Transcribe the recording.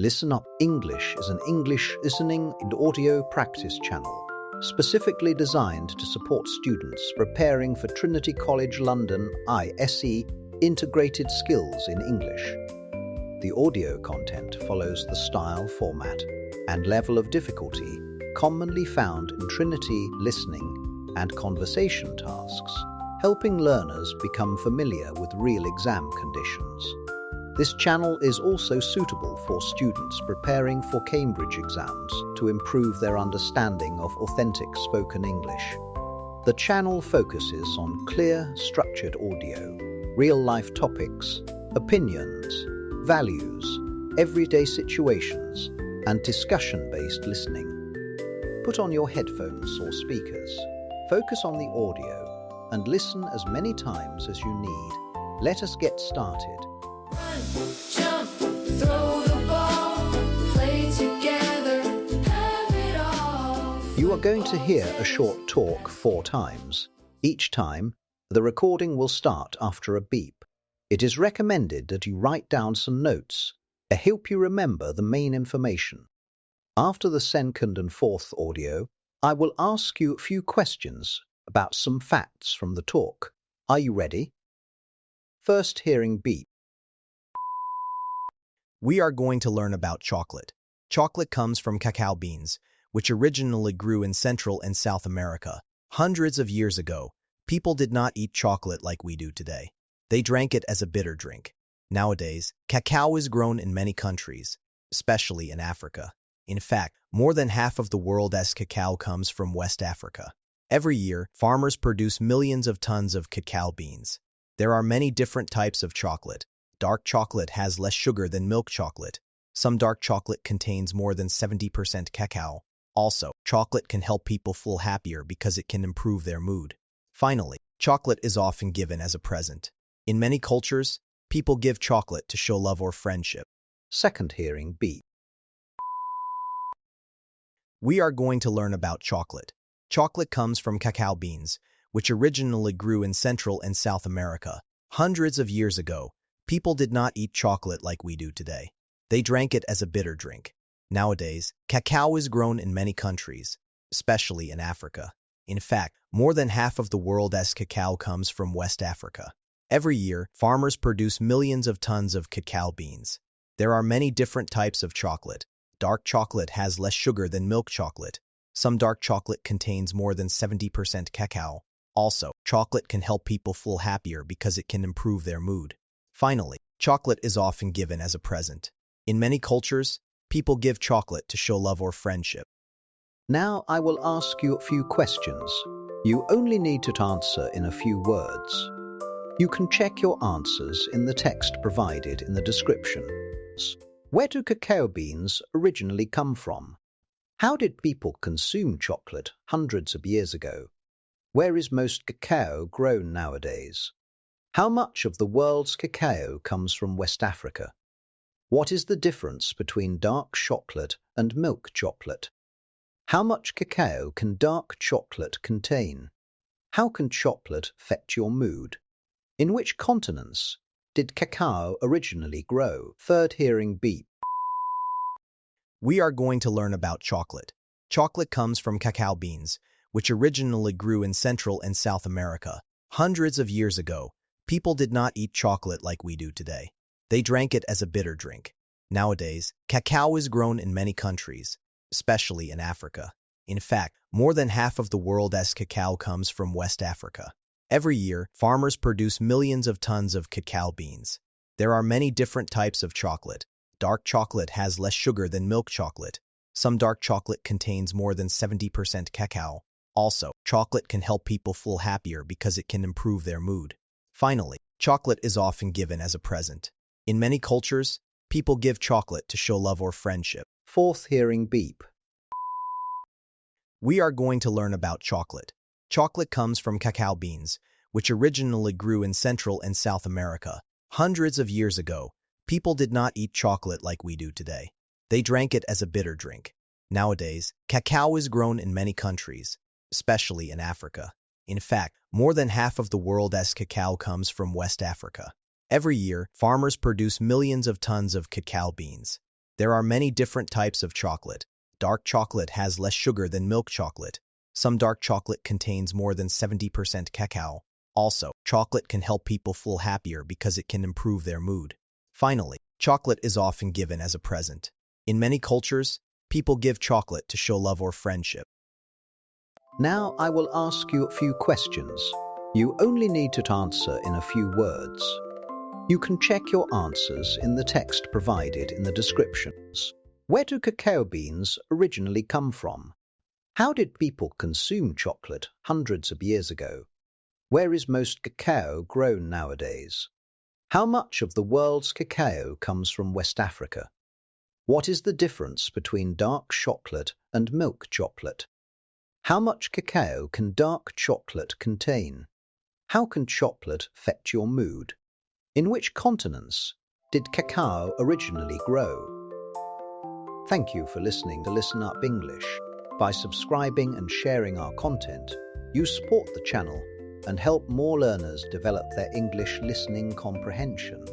Listen Up English is an English listening and audio practice channel specifically designed to support students preparing for Trinity College London ISE Integrated Skills in English. The audio content follows the style, format, and level of difficulty commonly found in Trinity listening and conversation tasks, helping learners become familiar with real exam conditions. This channel is also suitable for students preparing for Cambridge exams to improve their understanding of authentic spoken English. The channel focuses on clear, structured audio, real-life topics, opinions, values, everyday situations, and discussion-based listening. Put on your headphones or speakers, focus on the audio, and listen as many times as you need. Let us get started. Run, jump, throw the ball, play together, have it all. You are going to hear a short talk 4 times. Each time, the recording will start after a beep. It is recommended that you write down some notes to help you remember the main information. After the second and fourth audio, I will ask you a few questions about some facts from the talk. Are you ready? First, hearing beep. We are going to learn about chocolate. Chocolate comes from cacao beans, which originally grew in Central and South America. Hundreds of years ago, people did not eat chocolate like we do today. They drank it as a bitter drink. Nowadays, cacao is grown in many countries, especially in Africa. In fact, more than half of the world's cacao comes from West Africa. Every year, farmers produce millions of tons of cacao beans. There are many different types of chocolate. Dark chocolate has less sugar than milk chocolate. Some dark chocolate contains more than 70% cacao. Also, chocolate can help people feel happier because it can improve their mood. Finally, chocolate is often given as a present. In many cultures, people give chocolate to show love or friendship. Second, hearing beep. We are going to learn about chocolate. Chocolate comes from cacao beans, which originally grew in Central and South America. Hundreds of years ago, people did not eat chocolate like we do today. They drank it as a bitter drink. Nowadays, cacao is grown in many countries, especially in Africa. In fact, more than half of the world's cacao comes from West Africa. Every year, farmers produce millions of tons of cacao beans. There are many different types of chocolate. Dark chocolate has less sugar than milk chocolate. Some dark chocolate contains more than 70% cacao. Also, chocolate can help people feel happier because it can improve their mood. Finally, chocolate is often given as a present. In many cultures, people give chocolate to show love or friendship. Now I will ask you a few questions. You only need to answer in a few words. You can check your answers in the text provided in the description. Where do cacao beans originally come from? How did people consume chocolate hundreds of years ago? Where is most cacao grown nowadays? How much of the world's cacao comes from West Africa? What is the difference between dark chocolate and milk chocolate? How much cacao can dark chocolate contain? How can chocolate affect your mood? In which continents did cacao originally grow? Third, hearing beep. We are going to learn about chocolate. Chocolate comes from cacao beans, which originally grew in Central and South America. Hundreds of years ago, people did not eat chocolate like we do today. They drank it as a bitter drink. Nowadays, cacao is grown in many countries, especially in Africa. In fact, more than half of the world's cacao comes from West Africa. Every year, farmers produce millions of tons of cacao beans. There are many different types of chocolate. Dark chocolate has less sugar than milk chocolate. Some dark chocolate contains more than 70% cacao. Also, chocolate can help people feel happier because it can improve their mood. Finally, chocolate is often given as a present. In many cultures, people give chocolate to show love or friendship. Fourth, hearing beep. We are going to learn about chocolate. Chocolate comes from cacao beans, which originally grew in Central and South America. Hundreds of years ago, people did not eat chocolate like we do today. They drank it as a bitter drink. Nowadays, cacao is grown in many countries, especially in Africa. In fact, more than half of the world's cacao comes from West Africa. Every year, farmers produce millions of tons of cacao beans. There are many different types of chocolate. Dark chocolate has less sugar than milk chocolate. Some dark chocolate contains more than 70% cacao. Also, chocolate can help people feel happier because it can improve their mood. Finally, chocolate is often given as a present. In many cultures, people give chocolate to show love or friendship. Now I will ask you a few questions. You only need to answer in a few words. You can check your answers in the text provided in the descriptions. Where do cacao beans originally come from? How did people consume chocolate hundreds of years ago? Where is most cacao grown nowadays? How much of the world's cacao comes from West Africa? What is the difference between dark chocolate and milk chocolate? How much cacao can dark chocolate contain? How can chocolate affect your mood? In which continents did cacao originally grow? Thank you for listening to Listen Up English. By subscribing and sharing our content, you support the channel and help more learners develop their English listening comprehension.